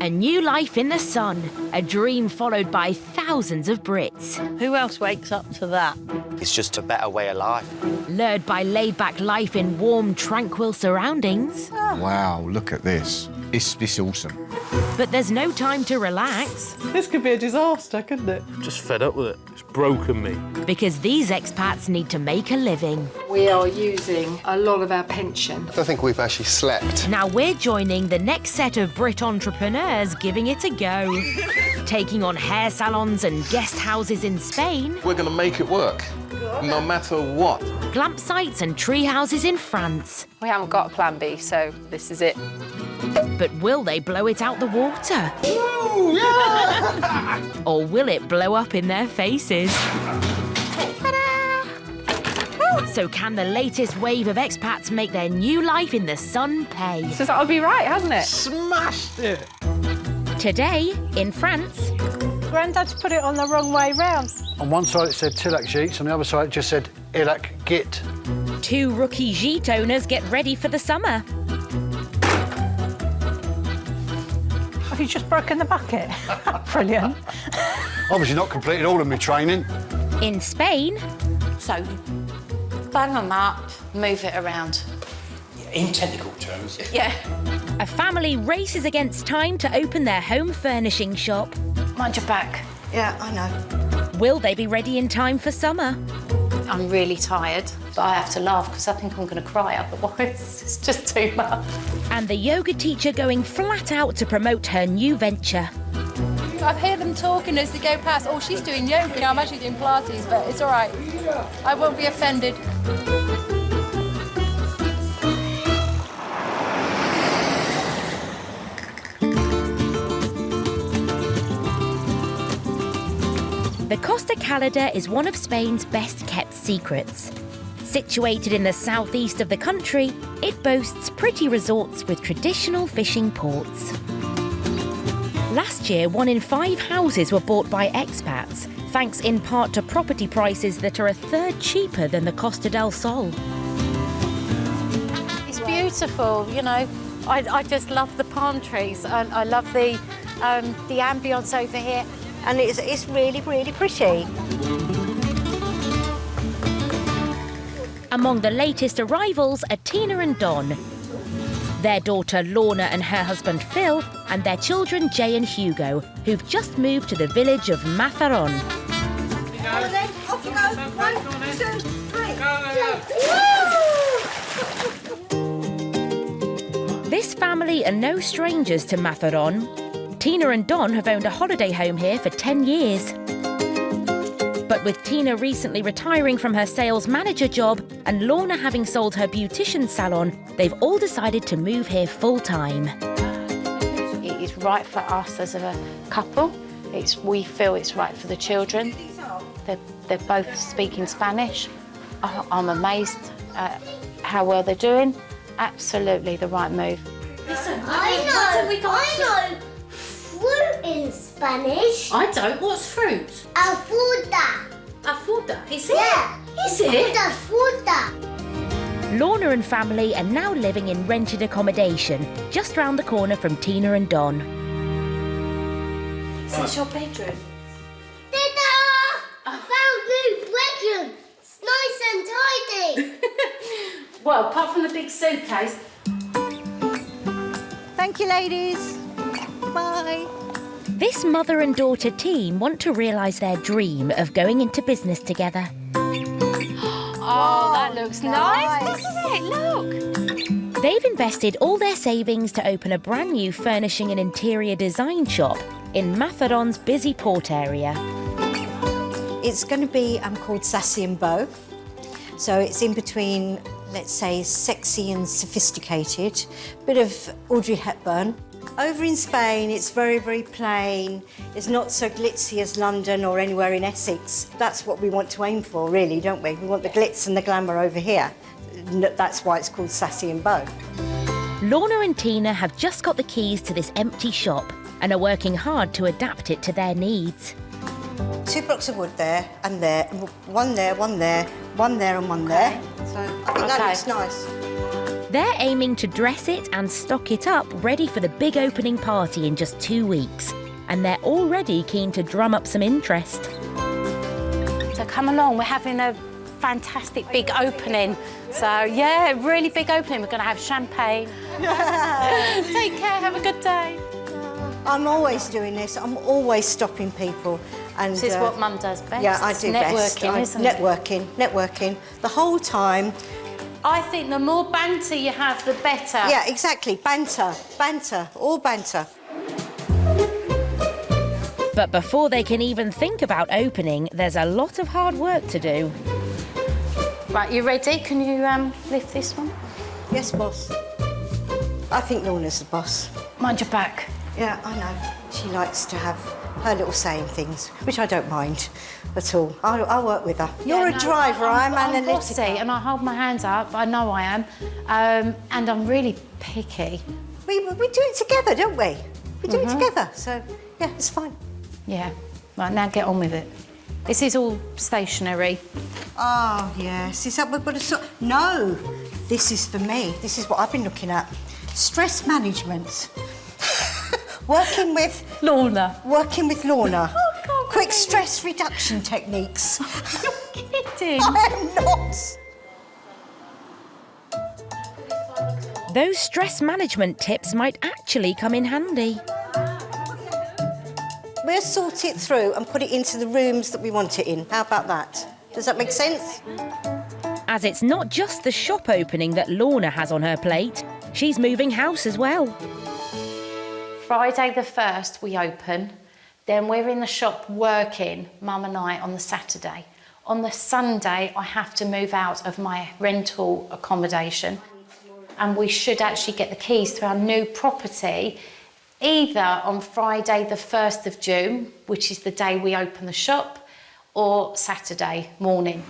A new life in the sun, a dream followed by thousands of Brits. Who else wakes up to that? It's just a better way of life. Lured by laid-back life in warm, tranquil surroundings. Wow, look at this. It's awesome. But there's no time to relax. This could be a disaster, couldn't it? Just fed up with it. It's broken me. Because these expats need to make a living. We are using a lot of our pension. I don't think we've actually slept. Now we're joining the next set of Brit entrepreneurs giving it a go. Taking on hair salons and guest houses in Spain. We're going to make it work, no matter what. Glamp sites and tree houses in France. We haven't got a plan B, so this is it. But will they blow it out the water? Or will it blow up in their faces? So can the latest wave of expats make their new life in the sun pay? So that would be right, hasn't it? Smashed it! Today, in France, Grandad's put it on the wrong way round. On one side it said Tillac Jeets, on the other side it just said Ilac Git. 2 rookie gîte owners get ready for the summer. Have you just broken the bucket? Brilliant. Obviously not completed all of my training. In Spain, So, bang them up, move it around. In technical terms. Yeah. a family races against time to open their home furnishing shop. Mind your back. Yeah, I know. Will they be ready in time for summer? I'm really tired, but I have to laugh because I think I'm going to cry otherwise. It's just too much. And the yoga teacher going flat out to promote her new venture. I hear them talking as they go past. Oh, she's doing yoga. You know, I'm actually doing Pilates, but it's all right. I won't be offended. The Costa Calada is one of Spain's best-kept secrets. Situated in the southeast of the country, it boasts pretty resorts with traditional fishing ports. Last year, 1 in 5 houses were bought by expats, thanks in part to property prices that are a third cheaper than the Costa del Sol. It's beautiful, you know. I just love the palm trees and I love the ambience over here. And it's really, really pretty. Among the latest arrivals are Tina and Don, their daughter Lorna and her husband Phil, and their children Jay and Hugo, who've just moved to the village of Mazaron. And then off you go. 1, 2, 3. This family are no strangers to Mazaron. Tina and Don have owned a holiday home here for 10 years. But with Tina recently retiring from her sales manager job and Lorna having sold her beautician salon, they've all decided to move here full-time. It is right for us as a couple. We feel it's right for the children. They're both speaking Spanish. I'm amazed at how well they're doing. Absolutely the right move. Listen, I know fruit in Spanish. I don't. What's fruit? Fruta. Fruta. Is it? Yeah. Is it? Fruta. Lorna and family are now living in rented accommodation, just round the corner from Tina and Don. Is this your bedroom? Ta-da! I found new bedroom. It's nice and tidy. Well, apart from the big suitcase. Thank you, ladies. Bye. This mother and daughter team want to realise their dream of going into business together. Oh, that looks nice, doesn't it? Look. They've invested all their savings to open a brand new furnishing and interior design shop in Mazaron's busy port area. It's going to be called Sassy and Bow. So it's in between, let's say, sexy and sophisticated. Bit of Audrey Hepburn. Over in Spain, it's very, very plain. It's not so glitzy as London or anywhere in Essex. That's what we want to aim for, really, don't we? We want the glitz and the glamour over here. That's why it's called Sassy and Bow. Lorna and Tina have just got the keys to this empty shop and are working hard to adapt it to their needs. 2 blocks of wood there and there, 1 there, 1 there, 1 there and 1 there. So I think that looks nice. They're aiming to dress it and stock it up ready for the big opening party in just 2 weeks. And they're already keen to drum up some interest. So come along, we're having a fantastic big opening. So yeah, really big opening. We're going to have champagne. Take care, have a good day. I'm always doing this. I'm always stopping people. And This is what Mum does best. Yeah, I do best. Networking, isn't it? Networking. The whole time. I think the more banter you have, the better. Yeah, exactly. Banter, all banter. But before they can even think about opening, there's a lot of hard work to do. Right, you ready? Can you lift this one? Yes, boss. I think Lorna's the boss. Mind your back. Yeah, I know. She likes to have her little say in things, which I don't mind at all. I'll work with her. You're a driver, I'm analytical. Bossy, and I hold my hands up. I know I am. And I'm really picky. We do it together, don't we? We do it together, so yeah, it's fine. Yeah. Right, now get on with it. This is all stationery. Oh, yes. Is that what we've got to sort? No, this is for me. This is what I've been looking at. Stress management. Working with Lorna. Oh, God, quick stress reduction techniques. You're kidding. I am not. Those stress management tips might actually come in handy. We'll sort it through and put it into the rooms that we want it in. How about that? Does that make sense? As it's not just the shop opening that Lorna has on her plate, she's moving house as well. Friday the 1st we open, then we're in the shop working, Mum and I, on the Saturday. On the Sunday I have to move out of my rental accommodation and we should actually get the keys to our new property either on Friday the 1st of June, which is the day we open the shop, or Saturday morning.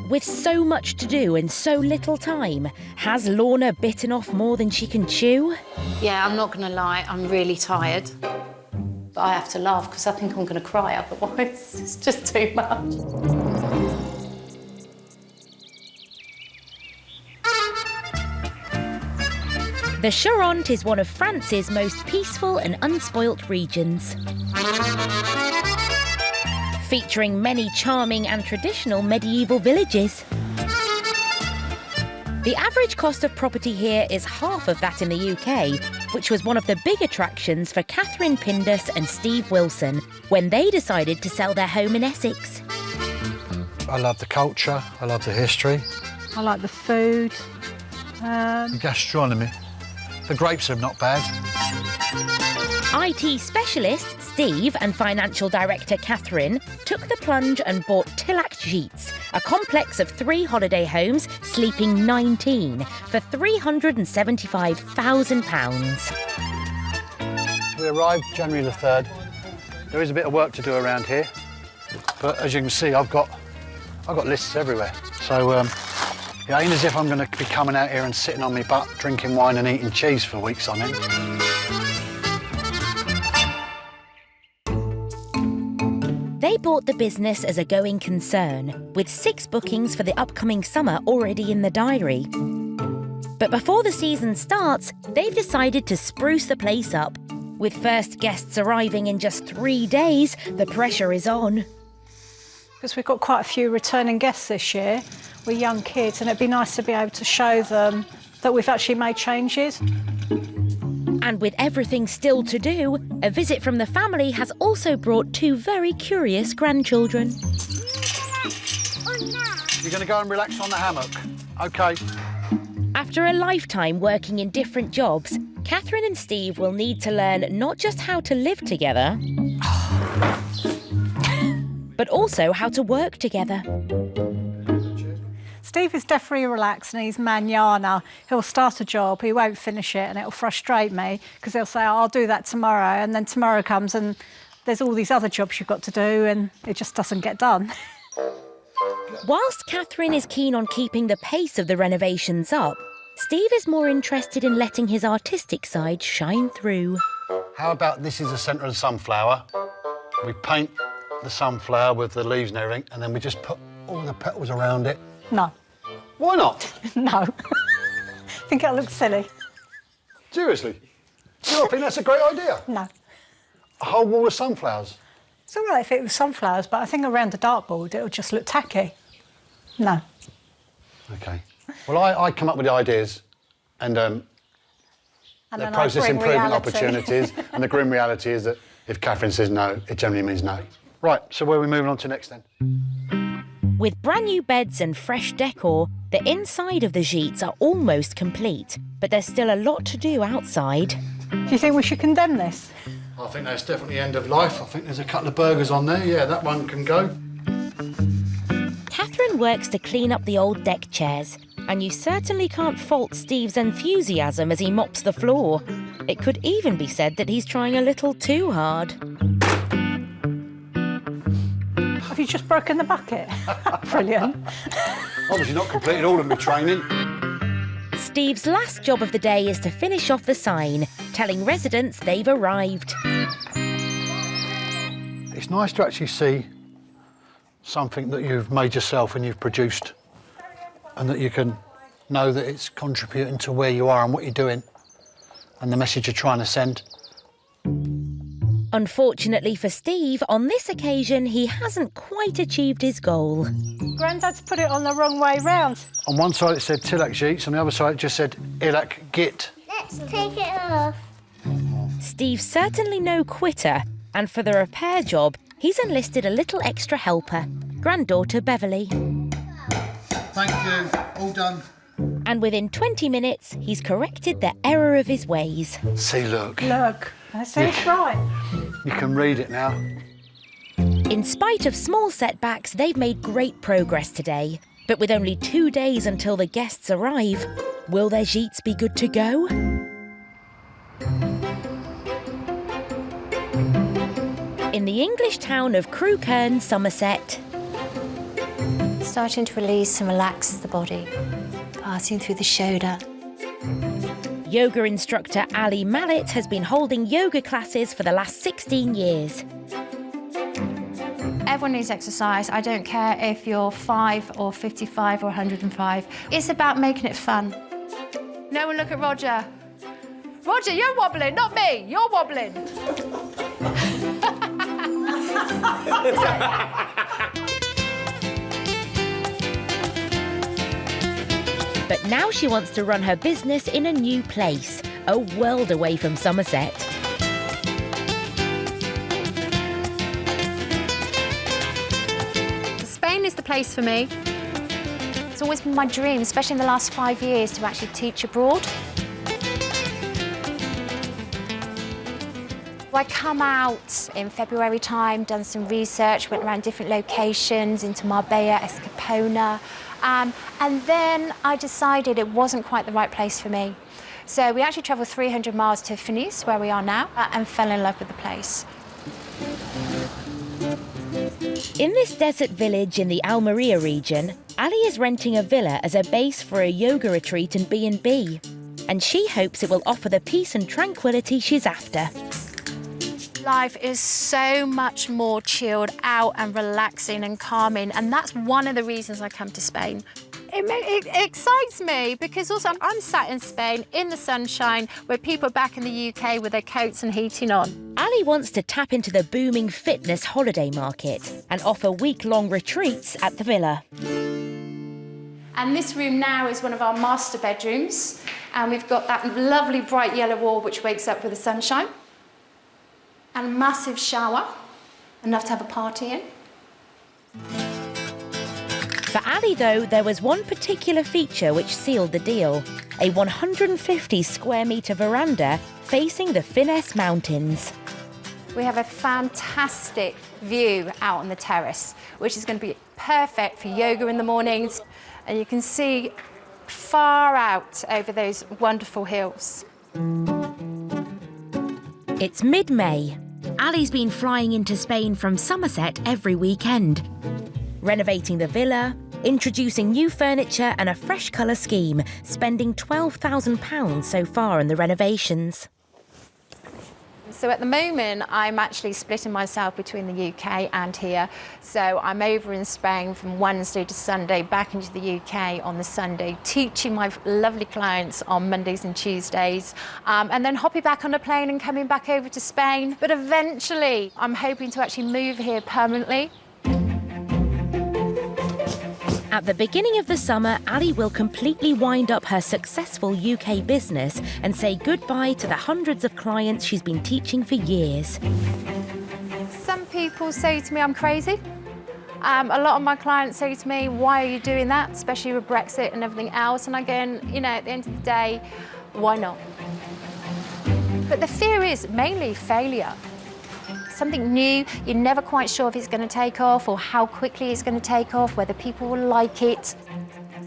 With so much to do in so little time, has Lorna bitten off more than she can chew? Yeah, I'm not going to lie, I'm really tired. But I have to laugh because I think I'm going to cry otherwise. It's just too much. The Charente is one of France's most peaceful and unspoilt regions. Featuring many charming and traditional medieval villages. The average cost of property here is half of that in the UK, which was one of the big attractions for Catherine Pindus and Steve Wilson when they decided to sell their home in Essex. I love the culture, I love the history. I like the food. The gastronomy. The grapes are not bad. IT specialist Steve and financial director Catherine took the plunge and bought Tillac Sheets, a complex of 3 holiday homes sleeping 19 for £375,000. We arrived January the 3rd. There is a bit of work to do around here, but as you can see, I've got lists everywhere. So it ain't as if I'm going to be coming out here and sitting on my butt, drinking wine and eating cheese for weeks on end. They bought the business as a going concern, with 6 bookings for the upcoming summer already in the diary. But before the season starts, they've decided to spruce the place up. With first guests arriving in just 3 days, the pressure is on. Because we've got quite a few returning guests this year. We're young kids, and it'd be nice to be able to show them that we've actually made changes. And with everything still to do, a visit from the family has also brought 2 very curious grandchildren. You're going to go and relax on the hammock? OK. After a lifetime working in different jobs, Catherine and Steve will need to learn not just how to live together, but also how to work together. Steve is definitely relaxed and he's manana. He'll start a job, he won't finish it, and it'll frustrate me because he'll say, I'll do that tomorrow, and then tomorrow comes and there's all these other jobs you've got to do and it just doesn't get done. Whilst Catherine is keen on keeping the pace of the renovations up, Steve is more interested in letting his artistic side shine through. How about this is the centre of the sunflower? We paint the sunflower with the leaves and everything, and then we just put all the petals around it. No. Why not? No. I think it'll look silly. Seriously? You don't think that's a great idea? No. A whole wall of sunflowers? It's all right if it was sunflowers, but I think around the dartboard it'll just look tacky. No. OK. Well, I come up with the ideas and the process improvement opportunities, and the grim reality is that if Catherine says no, it generally means no. Right, so where are we moving on to next then? With brand new beds and fresh decor, the inside of the gîtes are almost complete, but there's still a lot to do outside. Do you think we should condemn this? I think that's definitely end of life. I think there's a couple of burgers on there. Yeah, that one can go. Catherine works to clean up the old deck chairs, and you certainly can't fault Steve's enthusiasm as he mops the floor. It could even be said that he's trying a little too hard. Have you just broken the bucket? Brilliant. Obviously not completed all of my training. Steve's last job of the day is to finish off the sign, telling residents they've arrived. It's nice to actually see something that you've made yourself and you've produced, and that you can know that it's contributing to where you are and what you're doing and the message you're trying to send. Unfortunately for Steve, on this occasion, he hasn't quite achieved his goal. Grandad's put it on the wrong way round. On one side it said Tillac Gîtes, on the other side it just said Ilac Git. Let's take it off. Steve's certainly no quitter, and for the repair job, he's enlisted a little extra helper, granddaughter Beverly. Thank you, all done. And within 20 minutes, he's corrected the error of his ways. See, look. Look, that's it, right. You can read it now. In spite of small setbacks, they've made great progress today. But with only 2 days until the guests arrive, will their gîtes be good to go? In the English town of Crewkerne, Somerset. Starting to release and relax the body, passing through the shoulder. Yoga instructor Ali Mallet has been holding yoga classes for the last 16 years. Everyone needs exercise. I don't care if you're 5 or 55 or 105. It's about making it fun. No one look at Roger. Roger, you're wobbling, not me. You're wobbling. But now she wants to run her business in a new place, a world away from Somerset. Spain is the place for me. It's always been my dream, especially in the last 5 years, to actually teach abroad. I come out in February time, done some research, went around different locations, into Marbella, Escapona, and then I decided it wasn't quite the right place for me. So we actually travelled 300 miles to Finis, where we are now, and fell in love with the place. In this desert village in the Almeria region, Ali is renting a villa as a base for a yoga retreat and B&B. And she hopes it will offer the peace and tranquility she's after. Life is so much more chilled out and relaxing and calming, and that's one of the reasons I come to Spain. It excites me because also I'm sat in Spain in the sunshine where people are back in the UK with their coats and heating on. Ali wants to tap into the booming fitness holiday market and offer week-long retreats at the villa. And this room now is one of our master bedrooms, and we've got that lovely bright yellow wall which wakes up with the sunshine. And a massive shower, enough to have a party in. For Ali, though, there was one particular feature which sealed the deal. A 150 square metre veranda facing the Finesse Mountains. We have a fantastic view out on the terrace, which is going to be perfect for yoga in the mornings. And you can see far out over those wonderful hills. It's mid-May. Ali's been flying into Spain from Somerset every weekend, renovating the villa, introducing new furniture and a fresh colour scheme, spending £12,000 so far in the renovations. So at the moment, I'm actually splitting myself between the UK and here. So I'm over in Spain from Wednesday to Sunday, back into the UK on the Sunday, teaching my lovely clients on Mondays and Tuesdays, and then hopping back on a plane and coming back over to Spain. But eventually, I'm hoping to actually move here permanently. At the beginning of the summer, Ali will completely wind up her successful UK business and say goodbye to the hundreds of clients she's been teaching for years. Some people say to me I'm crazy. A lot of my clients say to me, why are you doing that, especially with Brexit and everything else? And again, you know, at the end of the day, why not? But the fear is mainly failure. Something new, you're never quite sure if it's going to take off or how quickly it's going to take off, whether people will like it.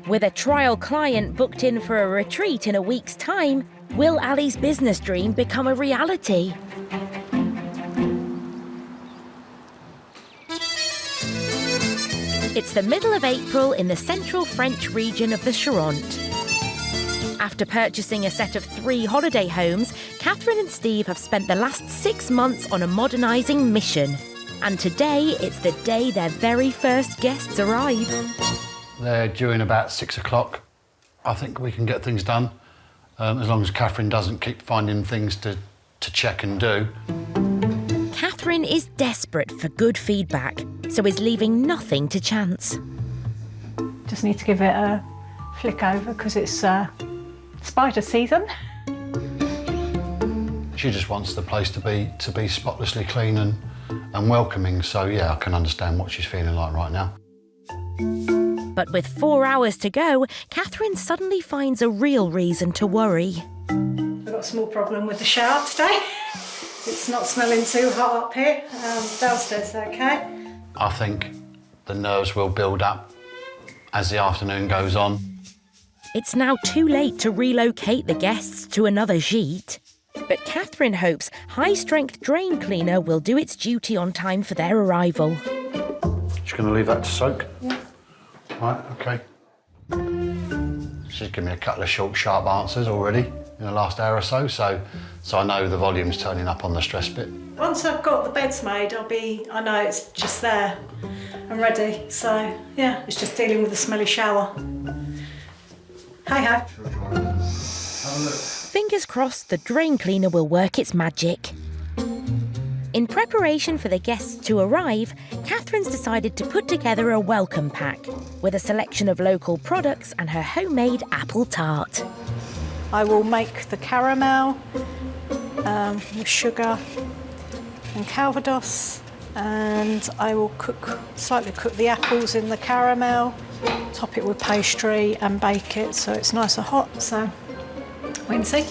With a trial client booked in for a retreat in a week's time, will Ali's business dream become a reality? It's the middle of April in the central French region of the Charente. After purchasing a set of 3 holiday homes, Catherine and Steve have spent the last 6 months on a modernising mission. And today, it's the day their very first guests arrive. They're due in about 6 o'clock. I think we can get things done, as long as Catherine doesn't keep finding things to check and do. Catherine is desperate for good feedback, so is leaving nothing to chance. Just need to give it a flick over because it's spider season. She just wants the place to be spotlessly clean and welcoming, so yeah, I can understand what she's feeling like right now. But with 4 hours to go, Catherine suddenly finds a real reason to worry. I've got a small problem with the shower today. It's not smelling too hot up here. Downstairs, okay? I think the nerves will build up as the afternoon goes on. It's now too late to relocate the guests to another gîte. But Catherine hopes high-strength drain cleaner will do its duty on time for their arrival. Just going to leave that to soak? Yeah. Right, OK. She's given me a couple of short, sharp answers already in the last hour or so, so I know the volume's turning up on the stress bit. Once I've got the beds made, I know it's just there and ready. So, yeah, it's just dealing with the smelly shower. Hey-ho. Fingers crossed the drain cleaner will work its magic. In preparation for the guests to arrive, Catherine's decided to put together a welcome pack with a selection of local products and her homemade apple tart. I will make the caramel with sugar and calvados, and I will slightly cook the apples in the caramel, top it with pastry and bake it so it's nice and hot, so wait and see.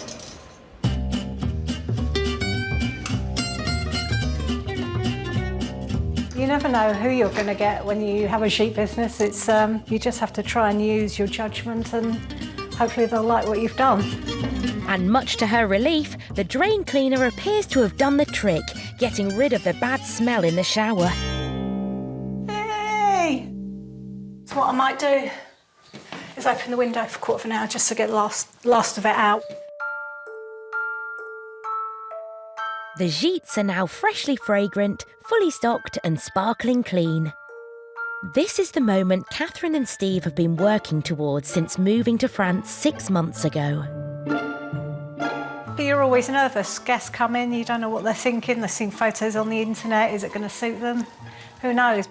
You never know who you're going to get when you have a sheep business. It's you just have to try and use your judgment and hopefully they'll like what you've done. And much to her relief, the drain cleaner appears to have done the trick, getting rid of the bad smell in the shower. Hey! So what I might do is open the window for a quarter of an hour just to get the last of it out. The gîtes are now freshly fragrant, fully stocked and sparkling clean. This is the moment Catherine and Steve have been working towards since moving to France 6 months ago. You're always nervous. Guests come in, you don't know what they're thinking. They're seeing photos on the internet. Is it going to suit them? Who knows?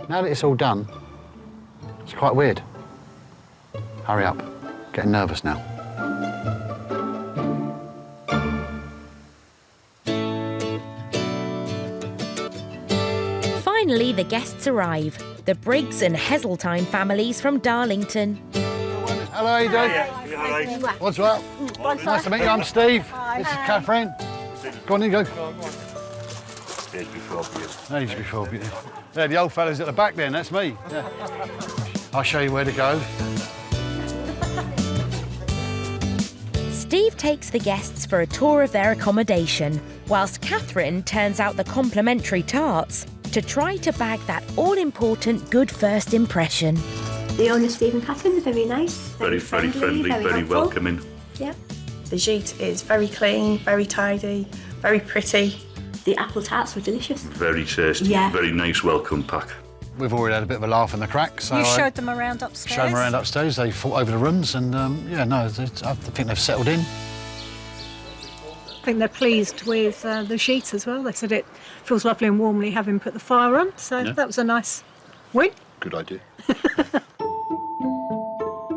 Now that it's all done, it's quite weird. Hurry up. Getting nervous now. Finally, the guests arrive. The Briggs and Heseltine families from Darlington. Hello, how you doing? What's up? Nice to meet you. I'm Steve. This is Catherine. Go on, you go. Age before beauty. Age before beauty. Yeah, the old fella's at the back then, that's me. Yeah. I'll show you where to go. Steve takes the guests for a tour of their accommodation, whilst Catherine turns out the complimentary tarts to try to bag that all-important good first impression. The owner, Steve and Catherine, are very nice. Very friendly, very helpful. welcoming. Yep. The gîte is very clean, very tidy, very pretty. The apple tarts were delicious. Very tasty. Yeah. Very nice welcome pack. We've already had a bit of a laugh in the crack. So You I showed them around upstairs? showed them around upstairs. They fought over the rooms and, yeah, no, I think they've settled in. I think they're pleased with the gîte as well. They said it feels lovely and warmly having put the fire on, so Yeah. that was a nice win. Good idea.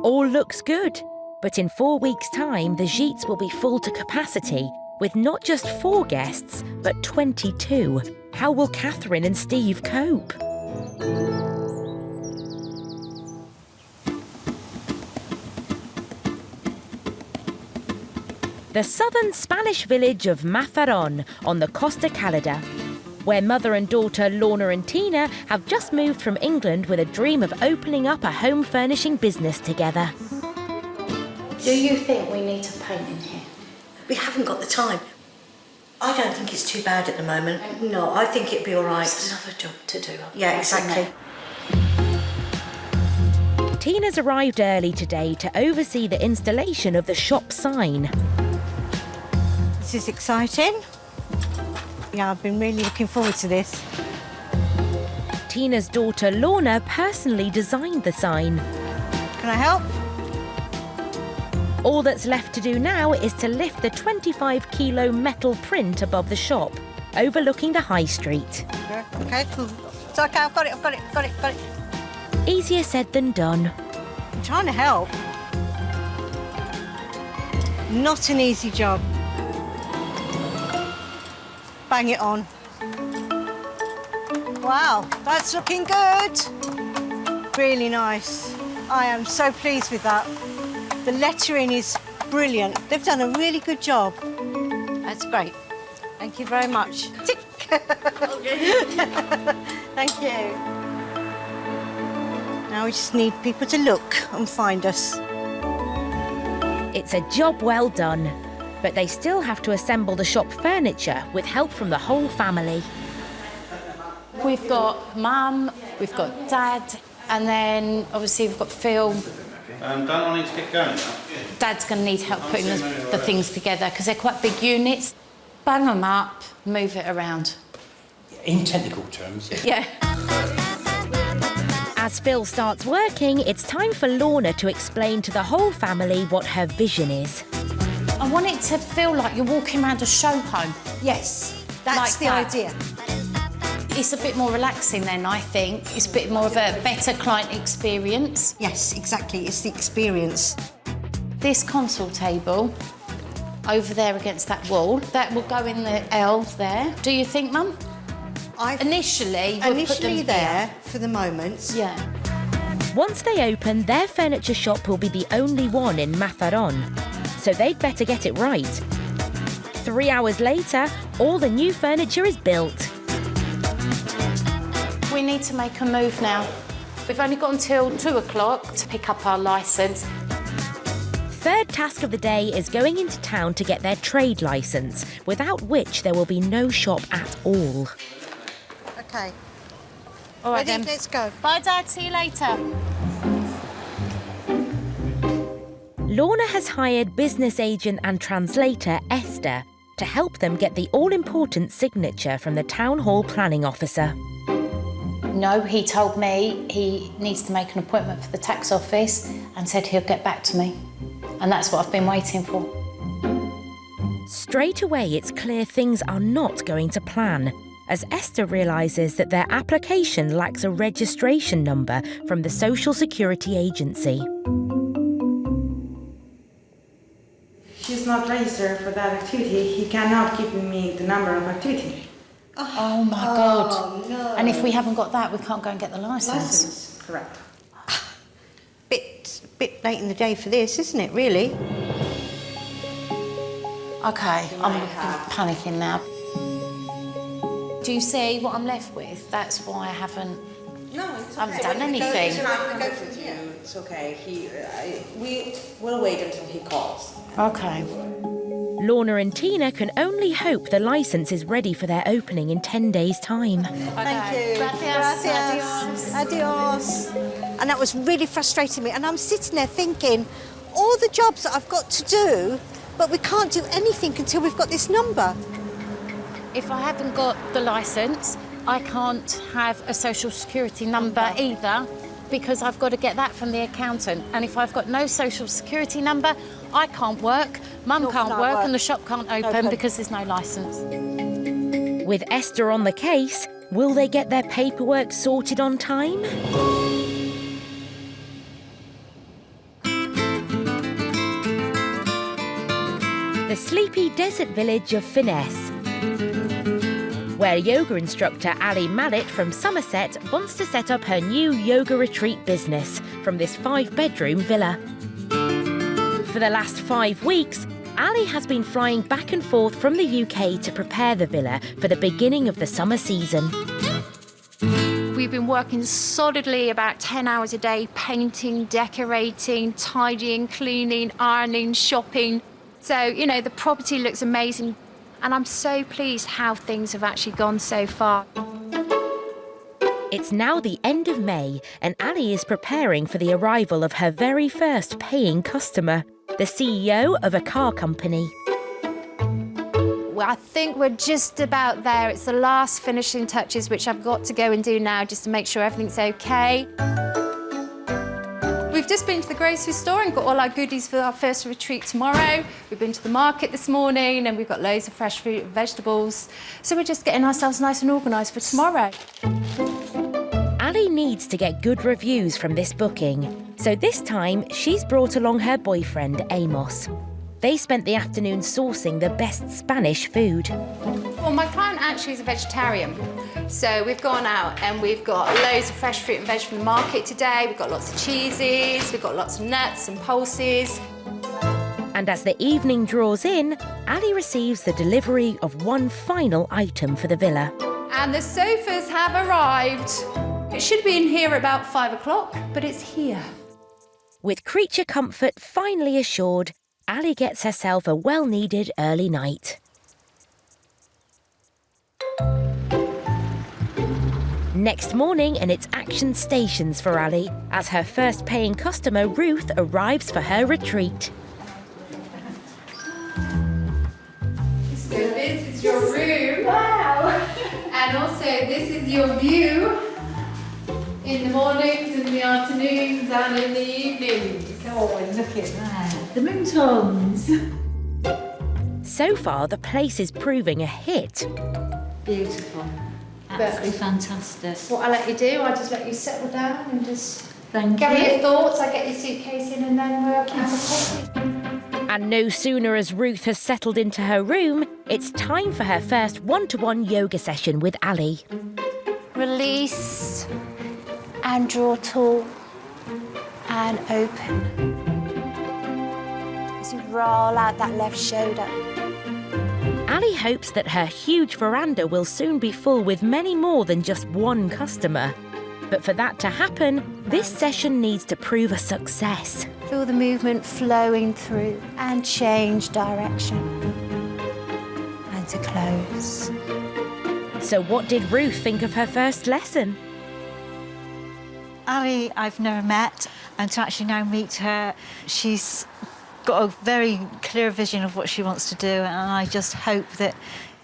All looks good, but in 4 weeks' time, the gîtes will be full to capacity, with not just 4 guests, but 22. How will Catherine and Steve cope? The southern Spanish village of Mazaron on the Costa Calida, where mother and daughter Lorna and Tina have just moved from England with a dream of opening up a home furnishing business together. Do you think we need to paint in here? We haven't got the time. I don't think it's too bad at the moment. No, I think it'd be all right. It's another job to do. Yeah, exactly. Tina's arrived early today to oversee the installation of the shop sign. This is exciting. Yeah, I've been really looking forward to this. Tina's daughter Lorna personally designed the sign. Can I help? All that's left to do now is to lift the 25-kilo metal print above the shop, overlooking the high street. Okay, cool. It's okay, I've got it. Easier said than done. I'm trying to help. Not an easy job. Bang it on. Wow, that's looking good. Really nice. I am so pleased with that. The lettering is brilliant. They've done a really good job. That's great. Thank you very much. Tick. Thank you. Now we just need people to look and find us. It's a job well done, but they still have to assemble the shop furniture with help from the whole family. We've got Mum, we've got Dad, and then obviously we've got Phil. Don't I need to get going now? Dad's going to need help putting the things together because they're quite big units. Bang them up, move it around. In technical terms, Yeah. As Phil starts working, it's time for Lorna to explain to the whole family what her vision is. I want it to feel like you're walking around a show home. Yes, that's Like the that. idea. It's a bit more relaxing then, I think. It's a bit more of a better client experience. Yes, exactly. It's the experience. This console table over there against that wall, that will go in the L there. Do you think, Mum? Initially, we'll put them there for the moment. Yeah. Once they open, their furniture shop will be the only one in Mazaron, so they'd better get it right. 3 hours later, all the new furniture is built. We need to make a move now. We've only got until 2 o'clock to pick up our licence. Third task of the day is going into town to get their trade licence, without which there will be no shop at all. Okay. All right, Ready? then. Let's go. Bye, Dad. See you later. Lorna has hired business agent and translator Esther to help them get the all-important signature from the town hall planning officer. No, he told me he needs to make an appointment for the tax office and said he'll get back to me. And that's what I've been waiting for. Straight away, it's clear things are not going to plan, as Esther realises that their application lacks a registration number from the Social Security Agency. He's not registered for that activity. He cannot give me the number of activity. Oh my God. No. And if we haven't got that, we can't go and get the licence. Correct. Bit late in the day for this, isn't it, really? Okay, I'm panicking now. Do you see what I'm left with? That's why I haven't done anything. It's okay. We will wait until he calls. Okay. Lorna and Tina can only hope the licence is ready for their opening in 10 days' time. Thank you. Gracias. Adios. And that was really frustrating me. And I'm sitting there thinking, all the jobs that I've got to do, but we can't do anything until we've got this number. If I haven't got the licence, I can't have a social security number either, because I've got to get that from the accountant. And if I've got no social security number, I can't work, Mum can't work, and the shop can't open because there's no licence. With Esther on the case, will they get their paperwork sorted on time? The sleepy desert village of Finesse, where yoga instructor Ali Mallet from Somerset wants to set up her new yoga retreat business from this 5-bedroom villa. For the last 5 weeks, Ali has been flying back and forth from the UK to prepare the villa for the beginning of the summer season. We've been working solidly about 10 hours a day, painting, decorating, tidying, cleaning, ironing, shopping. So, you know, the property looks amazing. And I'm so pleased how things have actually gone so far. It's now the end of May, and Ali is preparing for the arrival of her very first paying customer, the CEO of a car company. Well, I think we're just about there. It's the last finishing touches, which I've got to go and do now just to make sure everything's okay. We've just been to the grocery store and got all our goodies for our first retreat tomorrow. We've been to the market this morning and we've got loads of fresh fruit and vegetables. So we're just getting ourselves nice and organised for tomorrow. Ali needs to get good reviews from this booking. So this time, she's brought along her boyfriend, Amos. They spent the afternoon sourcing the best Spanish food. Well, my client actually is a vegetarian. So we've gone out and we've got loads of fresh fruit and veg from the market today. We've got lots of cheeses, we've got lots of nuts and pulses. And as the evening draws in, Ali receives the delivery of one final item for the villa. And the sofas have arrived. It should be in here about 5 o'clock, but it's here. With creature comfort finally assured, Ali gets herself a well-needed early night. Next morning, and it's action stations for Ali as her first paying customer, Ruth, arrives for her retreat. So this is your room. Wow! And also this is your view in the mornings, in the afternoons and in the evenings. Oh, look at that. The mountains. So far, the place is proving a hit. Beautiful. Absolutely fantastic. What I let you do, I just let you settle down and just Thank gather you. your thoughts. I get your suitcase in and then we'll have a coffee. And no sooner as Ruth has settled into her room, it's time for her first one-to-one yoga session with Ali. Release and draw tall and open. As you roll out that left shoulder. Ali hopes that her huge veranda will soon be full with many more than just one customer. But for that to happen, this session needs to prove a success. Feel the movement flowing through and change direction. And to close. So what did Ruth think of her first lesson? Ali, I've never met, and to actually now meet her, she's got a very clear vision of what she wants to do, and I just hope that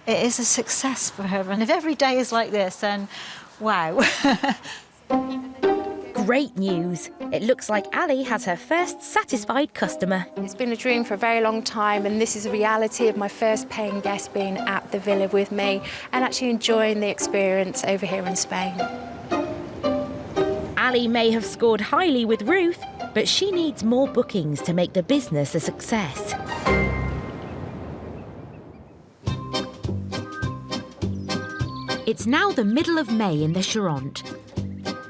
it is a success for her. And if every day is like this, then wow. Great news. It looks like Ali has her first satisfied customer. It's been a dream for a very long time, and this is a reality of my first paying guest being at the villa with me and actually enjoying the experience over here in Spain. Ali may have scored highly with Ruth, but she needs more bookings to make the business a success. It's now the middle of May in the Charente.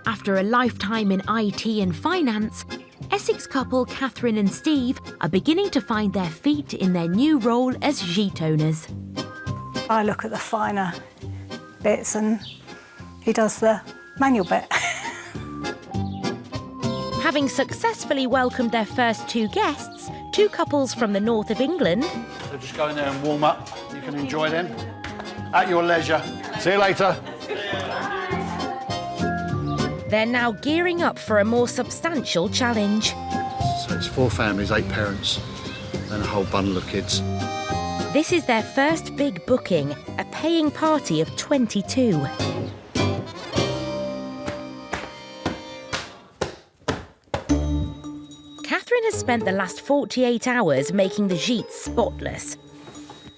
After a lifetime in IT and finance, Essex couple Catherine and Steve are beginning to find their feet in their new role as gîte owners. I look at the finer bits and he does the manual bit. Having successfully welcomed their first 2 guests, 2 couples from the north of England, So just go in there and warm up. You can enjoy them at your leisure. See you later. they're now gearing up for a more substantial challenge. So it's 4 families, 8 parents. and a whole bundle of kids. This is their first big booking, a paying party of 22. Catherine has spent the last 48 hours making the gîtes spotless.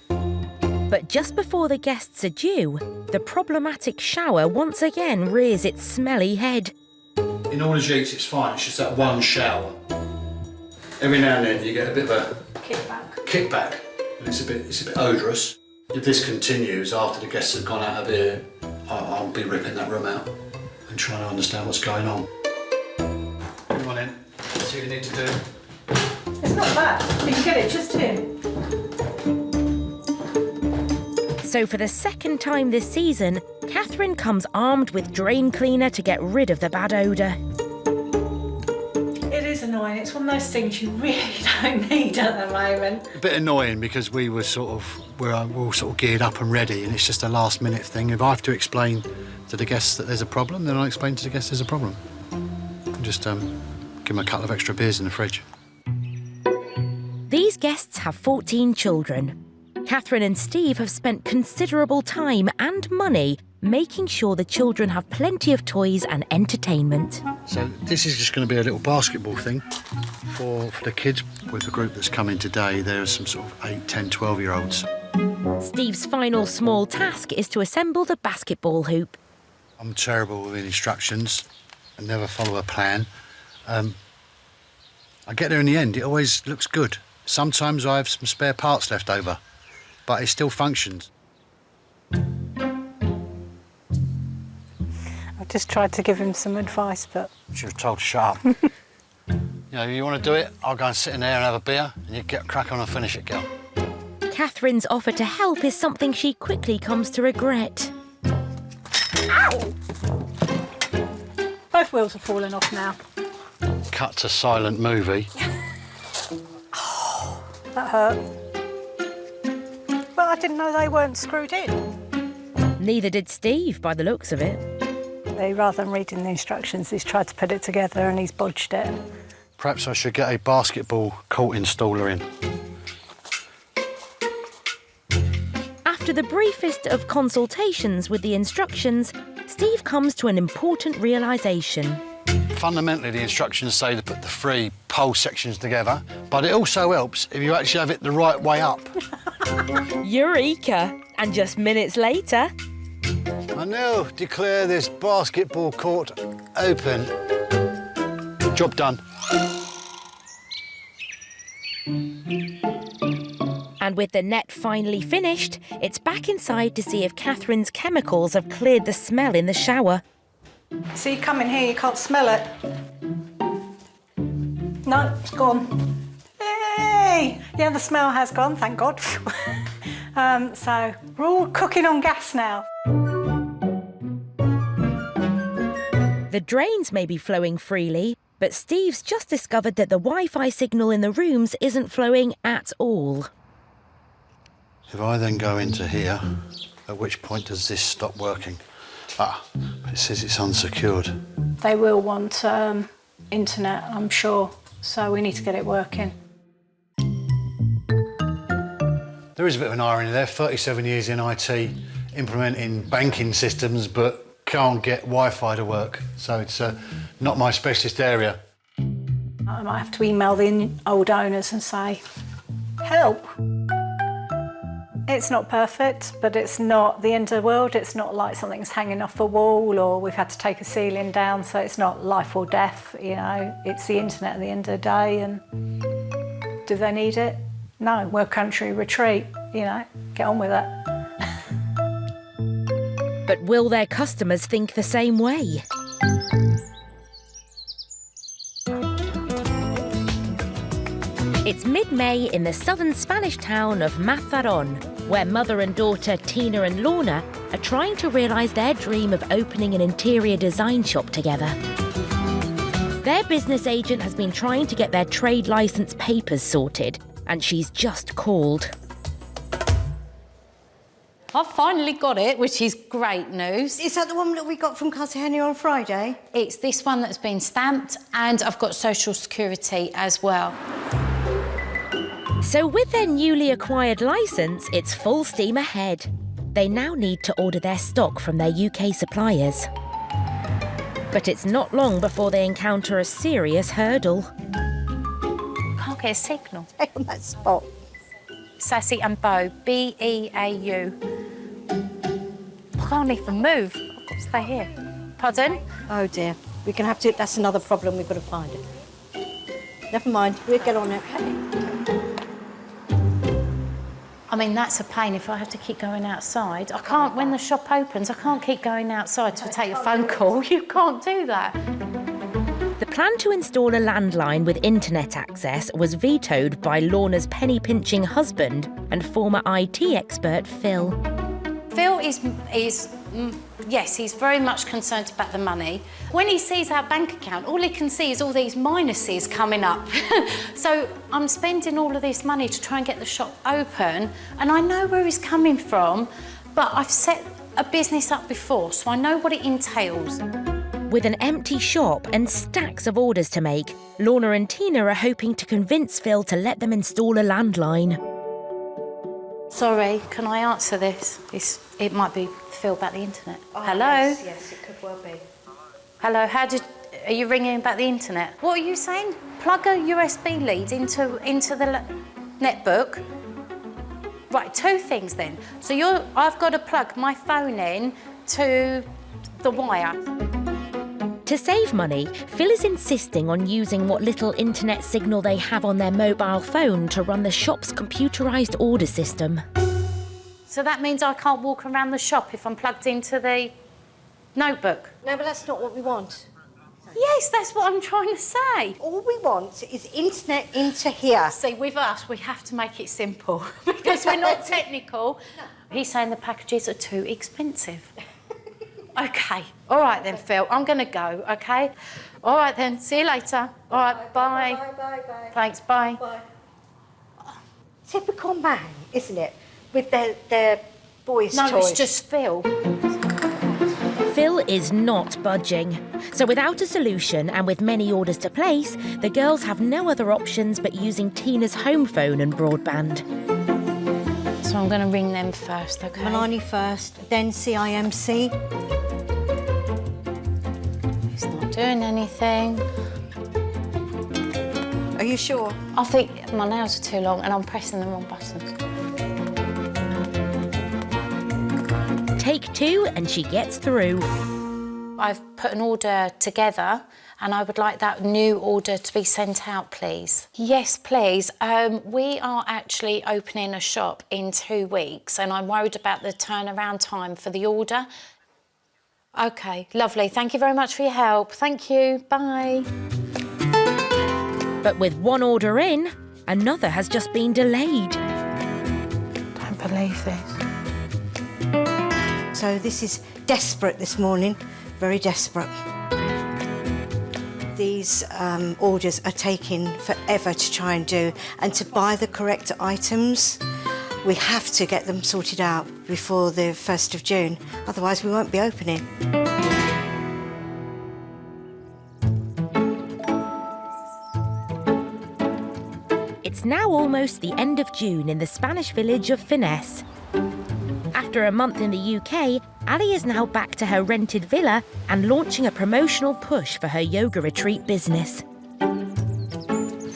But just before the guests are due, the problematic shower once again rears its smelly head. In all the gîtes, it's fine. It's just that one shower. Every now and then you get a bit of a kickback, and it's a bit odorous. If this continues after the guests have gone out of here, I'll be ripping that room out and trying to understand what's going on. Come on in. See what you need to do. It's not bad. You can get it just here. So for the second time this season, Catherine comes armed with drain cleaner to get rid of the bad odour. It is annoying. It's one of those things you really don't need at the moment. A bit annoying because we're all sort of geared up and ready, and it's just a last minute thing. If I have to explain to the guests that there's a problem, then I'll explain to the guests there's a problem. And just give them a couple of extra beers in the fridge. These guests have 14 children. Catherine and Steve have spent considerable time and money making sure the children have plenty of toys and entertainment. So this is just going to be a little basketball thing for the kids. With the group that's coming today, there are some sort of 8, 10, 12-year-olds. Steve's final small task is to assemble the basketball hoop. I'm terrible with instructions and never follow a plan. I get there in the end, it always looks good. Sometimes I have some spare parts left over, but it still functions. I just tried to give him some advice, but... She was told to shut up. You want to do it, I'll go and sit in there and have a beer, and you get crack on and finish it, girl. Catherine's offer to help is something she quickly comes to regret. Ow! Both wheels are falling off now. Cut to silent movie. Oh, that hurt. Well, I didn't know they weren't screwed in. Neither did Steve, by the looks of it. Rather than reading the instructions, he's tried to put it together and he's bodged it. Perhaps I should get a basketball court installer in. After the briefest of consultations with the instructions, Steve comes to an important realisation. Fundamentally, the instructions say to put the 3 pole sections together, but it also helps if you actually have it the right way up. Eureka! And just minutes later... I now declare this basketball court open. Job done. And with the net finally finished, it's back inside to see if Catherine's chemicals have cleared the smell in the shower. So you come in here, you can't smell it. No, it's gone. Hey! Yeah, the smell has gone, thank God. So we're all cooking on gas now. The drains may be flowing freely, but Steve's just discovered that the Wi-Fi signal in the rooms isn't flowing at all. If I then go into here, at which point does this stop working? But it says it's unsecured. They will want internet, I'm sure, so we need to get it working. There is a bit of an irony there, 37 years in IT, implementing banking systems, but can't get Wi-Fi to work. So it's not my specialist area. I might have to email the old owners and say, help. It's not perfect, but it's not the end of the world. It's not like something's hanging off a wall or we've had to take a ceiling down, so it's not life or death, you know. It's the internet at the end of the day, and do they need it? No, we're a country retreat, you know, get on with it. But will their customers think the same way? It's mid-May in the southern Spanish town of Mazarón, where mother and daughter Tina and Lorna are trying to realise their dream of opening an interior design shop together. Their business agent has been trying to get their trade licence papers sorted, and she's just called. I've finally got it, which is great news. Is that the one that we got from Cartagena on Friday? It's this one that's been stamped, and I've got social security as well. So with their newly acquired licence, it's full steam ahead. They now need to order their stock from their UK suppliers. But it's not long before they encounter a serious hurdle. Can't get a signal. Stay on that spot. Sassy and Bow, B-E-A-U. I can't even move. I've got to stay here. Pardon? Oh dear. We're going to have to, that's another problem, we've got to find it. Never mind, we'll get on it. I mean, that's a pain if I have to keep going outside. I can't, when the shop opens, I can't keep going outside to take a phone call. You can't do that. The plan to install a landline with internet access was vetoed by Lorna's penny-pinching husband and former IT expert Phil. Phil yes, he's very much concerned about the money. When he sees our bank account, all he can see is all these minuses coming up. So I'm spending all of this money to try and get the shop open, and I know where he's coming from, but I've set a business up before, so I know what it entails. With an empty shop and stacks of orders to make, Lorna and Tina are hoping to convince Phil to let them install a landline. Sorry, can I answer this? It might be Phil about the internet. Oh, Hello? Yes, it could well be. Hello, are you ringing about the internet? What are you saying? Plug a USB lead into the netbook? Right, two things then. So I've got to plug my phone in to the wire. To save money, Phil is insisting on using what little internet signal they have on their mobile phone to run the shop's computerised order system. So that means I can't walk around the shop if I'm plugged into the notebook? No, but that's not what we want. Yes, that's what I'm trying to say. All we want is internet into here. See, with us, we have to make it simple because we're not technical. No. He's saying the packages are too expensive. OK. All right then, Phil. I'm going to go, OK? All right then. See you later. All right, bye. Bye, bye, bye. Thanks, bye. Bye. Typical man, isn't it? With their boys' toys. No, it's just Phil. Phil is not budging. So without a solution and with many orders to place, the girls have no other options but using Tina's home phone and broadband. So I'm going to ring them first, OK? Milani first, then CIMC. He's not doing anything. Are you sure? I think my nails are too long and I'm pressing the wrong button. Take two and she gets through. I've put an order together and I would like that new order to be sent out, please. Yes, please. We are actually opening a shop in 2 weeks and I'm worried about the turnaround time for the order. OK, lovely. Thank you very much for your help. Thank you. Bye. But with one order in, another has just been delayed. Don't believe this. So this is desperate this morning, very desperate. These orders are taking forever to try and do, and to buy the correct items, we have to get them sorted out before the 1st of June, otherwise we won't be opening. It's now almost the end of June in the Spanish village of Finesse. After a month in the UK, Ali is now back to her rented villa and launching a promotional push for her yoga retreat business.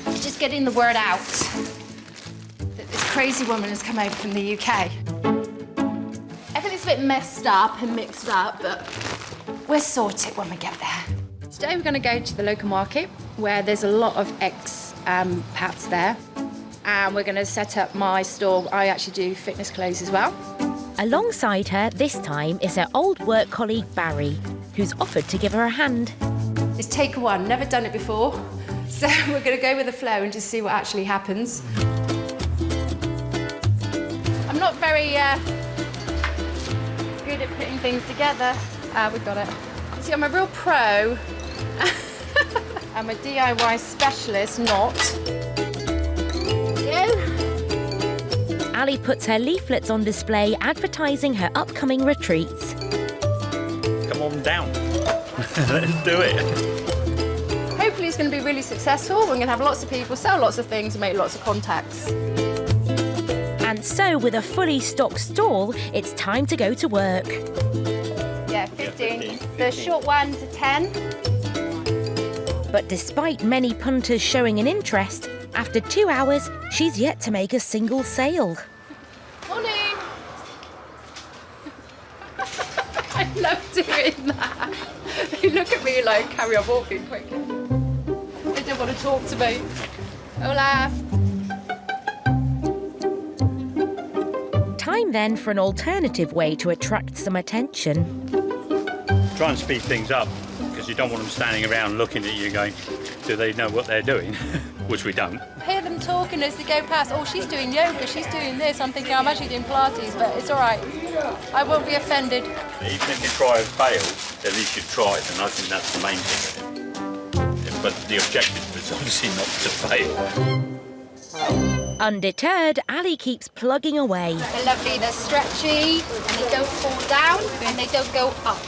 Just getting the word out that this crazy woman has come over from the UK. Everything's a bit messed up and mixed up, but we'll sort it when we get there. Today we're going to go to the local market where there's a lot of expats there, and we're going to set up my store. I actually do fitness clothes as well. Alongside her this time is her old work colleague Barry, who's offered to give her a hand. It's take one, never done it before, so we're going to go with the flow and just see what actually happens. I'm not very good at putting things together. We've got it. See, I'm a real pro. I'm a DIY specialist, not. Ali puts her leaflets on display advertising her upcoming retreats. Come on down. Let's do it. Hopefully it's going to be really successful. We're going to have lots of people, sell lots of things and make lots of contacts. And so, with a fully stocked stall, it's time to go to work. Yeah, 15. The short ones are 10. But despite many punters showing an interest, after 2 hours, she's yet to make a single sale. Morning. I love doing that. They look at me like, carry on walking quick. They don't want to talk to me. Hola. Time then for an alternative way to attract some attention. Try and speed things up, because you don't want them standing around looking at you going, do they know what they're doing? Which we don't. Hear them talking as they go past. Oh, she's doing yoga, she's doing this. I'm thinking I'm actually doing Pilates, but it's all right. I won't be offended. Even if you try and fail, at least you've tried, and I think that's the main thing. But the objective is obviously not to fail. Undeterred, Ali keeps plugging away. They're lovely, they're stretchy, and they don't fall down, and they don't go up.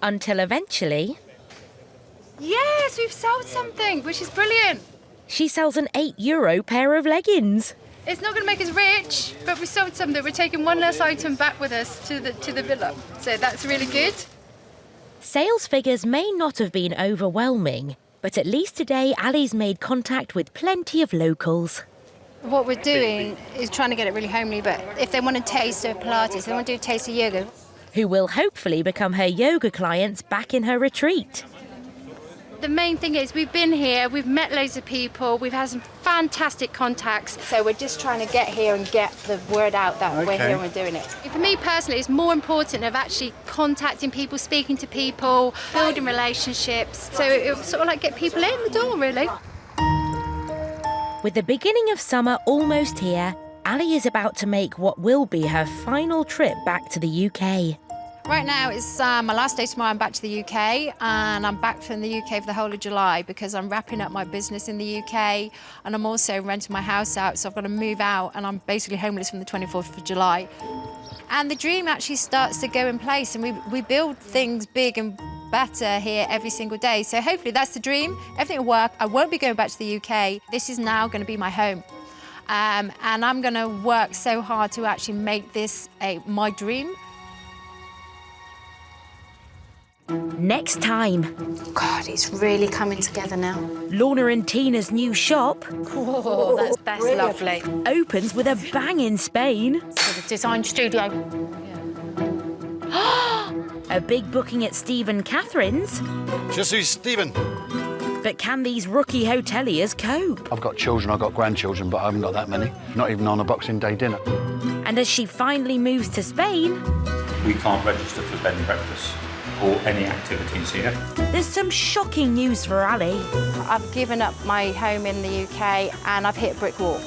Until eventually... Yes, we've sold something, which is brilliant. she sells an €8 pair of leggings. It's not going to make us rich, but we sold something. We're taking one less item back with us to the villa, so that's really good. Sales figures may not have been overwhelming, but at least today Ali's made contact with plenty of locals. What we're doing is trying to get it really homely, but if they want a taste of Pilates, they want to do a taste of yoga. Who will hopefully become her yoga clients back in her retreat. The main thing is we've been here, we've met loads of people, we've had some fantastic contacts. So we're just trying to get here and get the word out that we're here and we're doing it. For me personally, it's more important of actually contacting people, speaking to people, building relationships. So it sort of like get people in the door, really. With the beginning of summer almost here, Ali is about to make what will be her final trip back to the UK. Right now it's my last day tomorrow. I'm back to the UK, and I'm back from the UK for the whole of July because I'm wrapping up my business in the UK, and I'm also renting my house out, so I've got to move out, and I'm basically homeless from the 24th of July. And the dream actually starts to go in place, and we build things big and better here every single day. So hopefully that's the dream. Everything will work. I won't be going back to the UK. This is now going to be my home. And I'm going to work so hard to actually make this my dream. Next time. God, it's really coming together now. Lorna and Tina's new shop. Oh, that's lovely. Opens with a bang in Spain. So the design studio. A big booking at Steve and Catherine's. Je suis Stephen. But can these rookie hoteliers cope? I've got children, I've got grandchildren, but I haven't got that many. Not even on a Boxing Day dinner. And as she finally moves to Spain... We can't register for bed and breakfast or any activities here. There's some shocking news for Ali. I've given up my home in the UK and I've hit a brick wall.